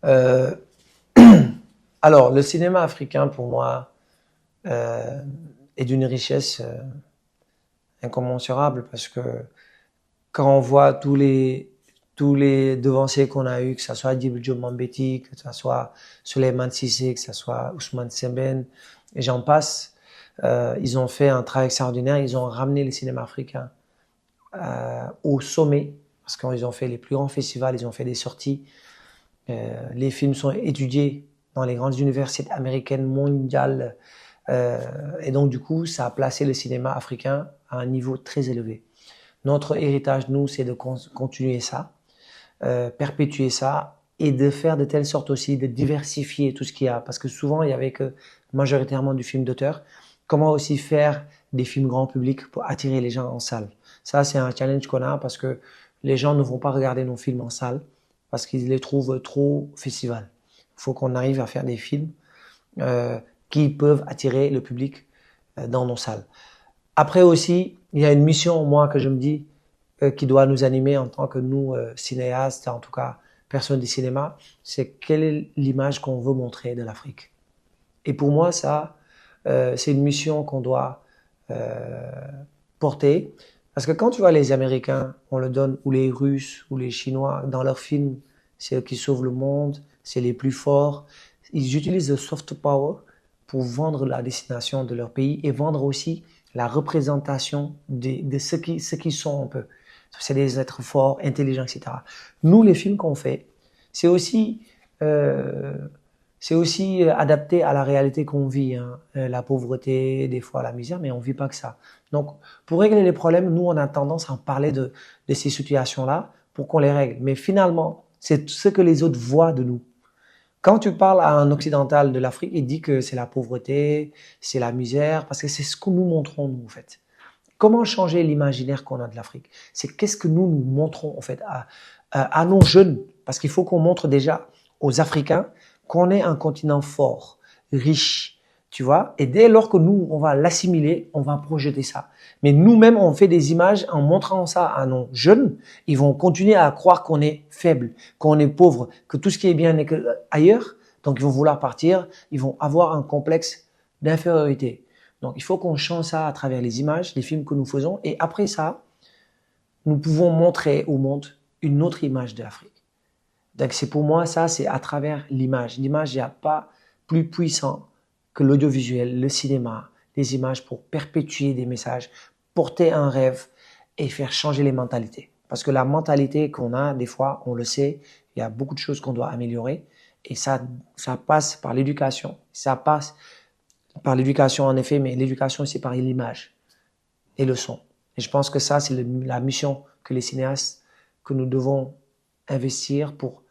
Euh, alors, le cinéma africain, pour moi, euh, est d'une richesse incommensurable parce que quand on voit tous les devanciers qu'on a eus, que ce soit Djibril Diop Mambéty, que ce soit Souleymane Cissé, que ce soit Ousmane Sembène, et j'en passe, ils ont fait un travail extraordinaire. Ils ont ramené le cinéma africain au sommet parce qu'ils ont fait les plus grands festivals, ils ont fait des sorties. Les films sont étudiés dans les grandes universités américaines, mondiales. Et donc, du coup, ça a placé le cinéma africain à un niveau très élevé. Notre héritage, nous, c'est de continuer ça, perpétuer ça et de faire de telle sorte aussi de diversifier tout ce qu'il y a. Parce que souvent, il y avait que majoritairement du film d'auteur. Comment aussi faire des films grand public pour attirer les gens en salle. Ça, c'est un challenge qu'on a parce que les gens ne vont pas regarder nos films en salle parce qu'ils les trouvent trop festival. Il faut qu'on arrive à faire des films euh, qui peuvent attirer le public dans nos salles. Après aussi, il y a une mission, moi, que je me dis, qui doit nous animer en tant que nous, cinéastes, en tout cas, personnes du cinéma, c'est quelle est l'image qu'on veut montrer de l'Afrique. Et pour moi, ça, c'est une mission qu'on doit euh, porter. Parce que quand tu vois les Américains, on le donne, ou les Russes, ou les Chinois, dans leurs films, c'est eux qui sauvent le monde, c'est les plus forts. Ils utilisent le soft power pour vendre la destination de leur pays et vendre aussi la représentation de ce qui sont un peu. C'est des êtres forts, intelligents, etc. Nous, les films qu'on fait, c'est aussi, euh, c'est aussi adapté à la réalité qu'on vit, hein. La pauvreté, des fois la misère, mais on vit pas que ça. Donc, pour régler les problèmes, nous, on a tendance à en parler de ces situations-là pour qu'on les règle. Mais finalement, c'est ce que les autres voient de nous. Quand tu parles à un occidental de l'Afrique, il dit que c'est la pauvreté, c'est la misère, parce que c'est ce que nous montrons, nous, en fait. Comment changer l'imaginaire qu'on a de l'Afrique? C'est qu'est-ce que nous montrons, en fait, à nos jeunes? Parce qu'il faut qu'on montre déjà aux Africains qu'on est un continent fort, riche, tu vois? Et dès lors que nous, on va l'assimiler, on va projeter ça. Mais nous-mêmes, on fait des images en montrant ça à nos jeunes. Ils vont continuer à croire qu'on est faible, qu'on est pauvre, que tout ce qui est bien n'est que ailleurs. Donc, ils vont vouloir partir. Ils vont avoir un complexe d'infériorité. Donc, il faut qu'on change ça à travers les images, les films que nous faisons. Et après ça, nous pouvons montrer au monde une autre image de l'Afrique. Donc, c'est pour moi, ça, c'est à travers l'image. L'image, il n'y a pas plus puissant que l'audiovisuel, le cinéma, les images pour perpétuer des messages, porter un rêve et faire changer les mentalités. Parce que la mentalité qu'on a, des fois, on le sait, il y a beaucoup de choses qu'on doit améliorer. Et ça passe par l'éducation. Ça passe par l'éducation, en effet, mais l'éducation, c'est par l'image et le son. Et je pense que ça, c'est la mission que les cinéastes, que nous devons investir pour